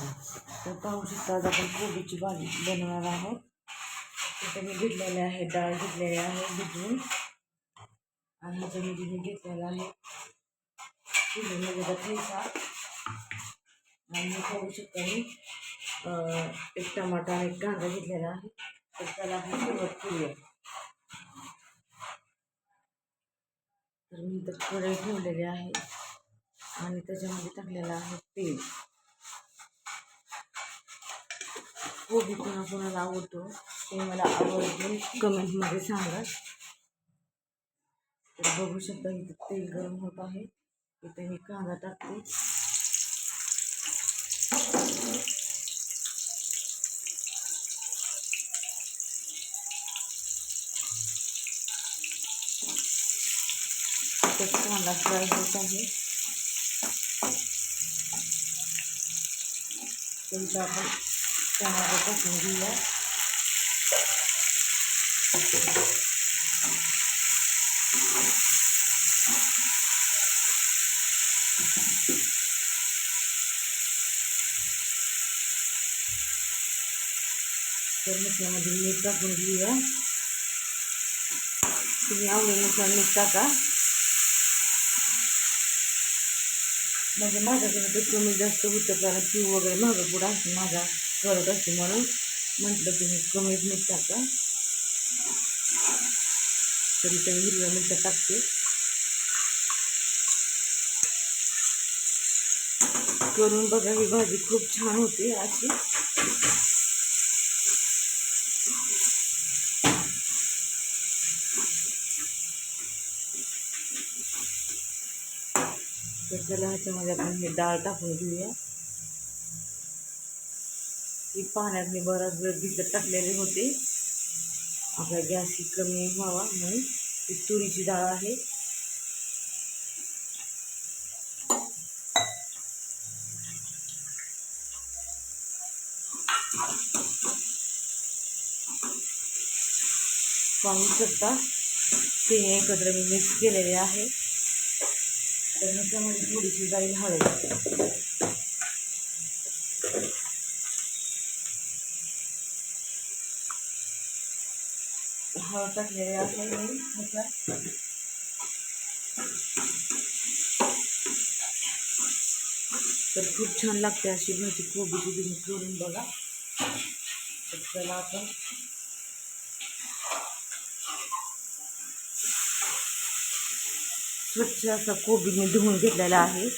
तर पाहू शकता आज आपण कोबीची भाजी बनवणार आहोत. तिथे मी घेतलेले आहे, डाळ घेतलेली आहे भिजवून, आणि ह्याच्यामध्ये मी घेतलेला आहे किलोचा ठेचा, आणि हे पाहू शकता मी एक टमाटा आणि एक कांदा घेतलेला आहे. तर त्याला आपण सुरुवात करूया. तर मी इथं कढई ठेवलेली आहे आणि त्याच्यामध्ये टाकलेलं आहे तेल. कोबी कोणाकोणाला आवडतो ते मला आवर्जून कमेंटमध्ये सांगा. तर बघू शकता इथे तेल गरम होत आहे. इथे मी कांदा टाकते. कांदा फ्राय होत आहे. तर आपण टमाटर टाकून घेऊया. तर मसाल्यामध्ये मीठ टाकून घेऊया. तुम्ही आवडीनुसार मीठ टाका. म्हणजे माझ्याकडे तर कमी जास्त होतं, कारण पीव वगैरे महाग पुढं असते माझा करत असते, म्हणून म्हटलं तुम्ही कमी मीठ टाका. तरी ते हिरव्या मिरच्या टाकते. करून बघा, ही भाजी खूप छान होते अशी. तर चला ह्याच्यामध्ये आपण हे डाळ टाकून घेऊया. ही पाण्यात मी बराच वेळ भिजत टाकलेले होते, आपला गॅस कमी व्हावा म्हणून. ही तुरीची डाळ आहे. पाहू शकता तिने एकत्र मी मिक्स केलेले आहे. तर ह्याच्यामध्ये थोडीशी जाईल हळद. हळद टाकलेली आहे मी ह्याच्यात. तर खूप छान लागते अशी भाजी कोबीची, तुम्ही करून बघा. तर चला आपण स्वच्छ असा कोबी मी धुवून घेतलेला आहे.